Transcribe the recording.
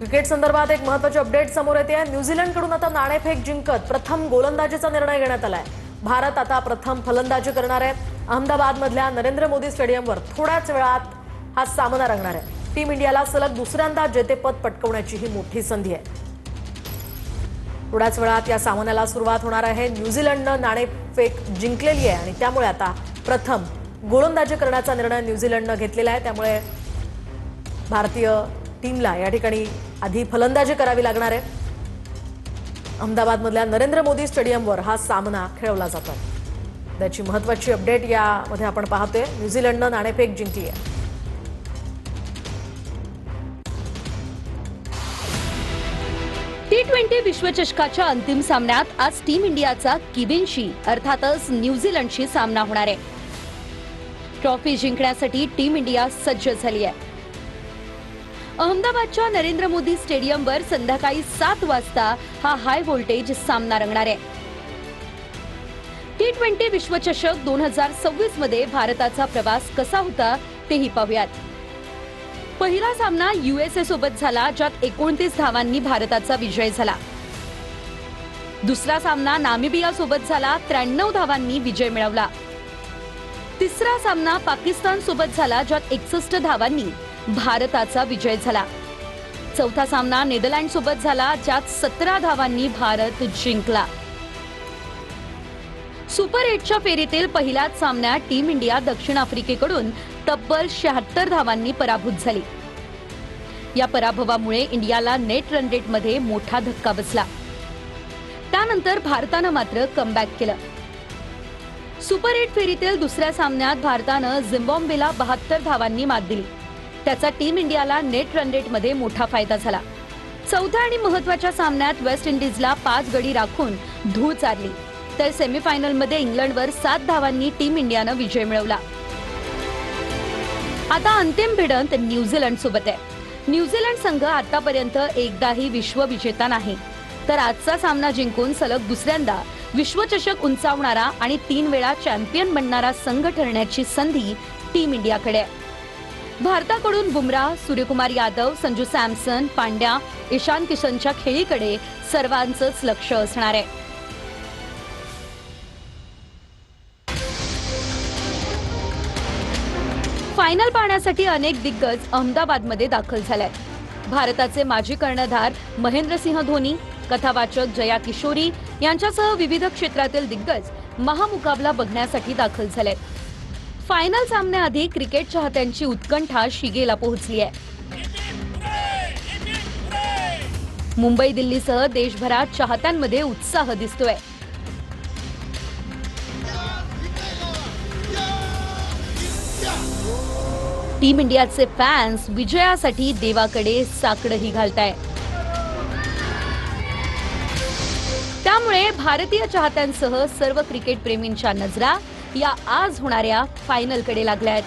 Cricket संदर्भात एक महत्त्वाची अपडेट समोर येते आहे। न्यूझीलंडकडून आता नाणेफेक जिंकत प्रथम गोलंदाजीचा निर्णय घेण्यात आलाय। भारत आता प्रथम फलंदाजी करणार आहे। अहमदाबादमधल्या नरेंद्र मोदी स्टेडियमवर थोड्याच वेळात हा सामना रंगणार आहे। टीम इंडियाला सलग दुसऱ्यांदा जेतेपद पटकावण्याची ही मोठी संधी आहे। थोड्याच वेळात या सामन्याला सुरुवात होणार आहे। न्यूझीलंडनं नाणेफेक जिंकलेली आहे आणि त्यामुळे आता प्रथम गोलंदाजी करण्याचा निर्णय न्यूझीलंडनं घेतलेला आहे। त्यामुळे भारतीय टीमला या ठिकाणी आधी फलंदाजी करावी लागणार आहे। अहमदाबादमधल्या नरेंद्र मोदी स्टेडियमवर हा सामना खेळवला जातो। त्याची महत्त्वाची अपडेट यामध्ये आपण पाहतोय। न्यूझीलंडनं नाणेफेक जिंकली आहे। T20 विश्वचषकाच्या अंतिम सामन्यात आज टीम इंडियाचा किवींशी अर्थातच न्यूझीलंडशी सामना होणार आहे। ट्रॉफी जिंकण्यासाठी टीम इंडिया सज्ज झाली आहे। अहमदाबादच्या नरेंद्र मोदी स्टेडियमवर संध्याकाळी 7 वाजता हा हाय व्होल्टेज सामना रंगणार आहे। T20 विश्वचषक 2026 मध्ये भारताचा प्रवास कसा होता तेही पाहूयात। पहिला सामना USA सोबत झाला, ज्यात 29 धावांनी भारताचा विजय झाला। दुसरा सामना नामिबिया सोबत झाला, 93 धावांनी विजय मिळवला। तिसरा सामना पाकिस्तान सोबत झाला, ज्यात 61 धावांनी भारताचा विजय झाला। चौथा सामना नेदरलँड सोबत झाला, ज्यात 17 धावांनी भारत जिंकला। सुपर 8च्या फेरीतील पहिल्याच सामन्यात टीम इंडिया दक्षिण आफ्रिकेकडून तब्बल 76 धावांनी पराभूत झाली। या पराभवामुळे इंडियाला नेट रन रेटमध्ये मोठा धक्का बसला। त्यानंतर भारतानं मात्र कमबॅक केलं। सुपर 8 फेरीतील दुसऱ्या सामन्यात भारतानं झिम्बाब्वेला 72 धावांनी मात दिली। त्याचा टीम इंडियाला नेट रन रेटमध्ये मोठा फायदा झाला। चौथ्या आणि महत्त्वाच्या सामन्यात वेस्ट इंडिजला 5 गडी राखून धूळ चारली, तर सेमीफायनलमध्ये इंग्लंडवर 7 धावांनी टीम इंडियानं विजय मिळवला। आता अंतिम भिडंत न्यूझीलंड सोबत आहे। न्यूझीलंड संघ आतापर्यंत एकदाही विश्वविजेता नाही, तर आजचा सामना जिंकून सलग दुसऱ्यांदा विश्वचषक उंचावणारा आणि 3 वेळा चॅम्पियन बनणारा संघ ठरण्याची संधी टीम इंडियाकडे आहे। भारताकडून बुमराह, सूर्यकुमार यादव, संजू सॅमसन, पांड्या, ईशान किशनच्या खेळीकडे सर्वांचंच लक्ष असणार आहे। फायनल पाहण्यासाठी अनेक दिग्गज अहमदाबादमध्ये दाखल झालेत। भारताचे माजी कर्णधार महेंद्रसिंह धोनी, कथावाचक जया किशोरी यांच्यासह विविध क्षेत्रातील दिग्गज महामुकाबला बघण्यासाठी दाखल झालेत। फायनल सामन्याआधी क्रिकेट चाहत्यांची उत्कंठा शिगेला पोहोचली आहे। मुंबई दिल्लीसह देशभरात चाहत्यांमध्ये उत्साह दिसतोय। टीम इंडियाचे फॅन्स विजयासाठी देवाकडे साकडंही घालताय। त्यामुळे भारतीय चाहत्यांसह सर्व क्रिकेट प्रेमींच्या नजरा या आज होणाऱ्या फायनलकडे लागल्या आहेत।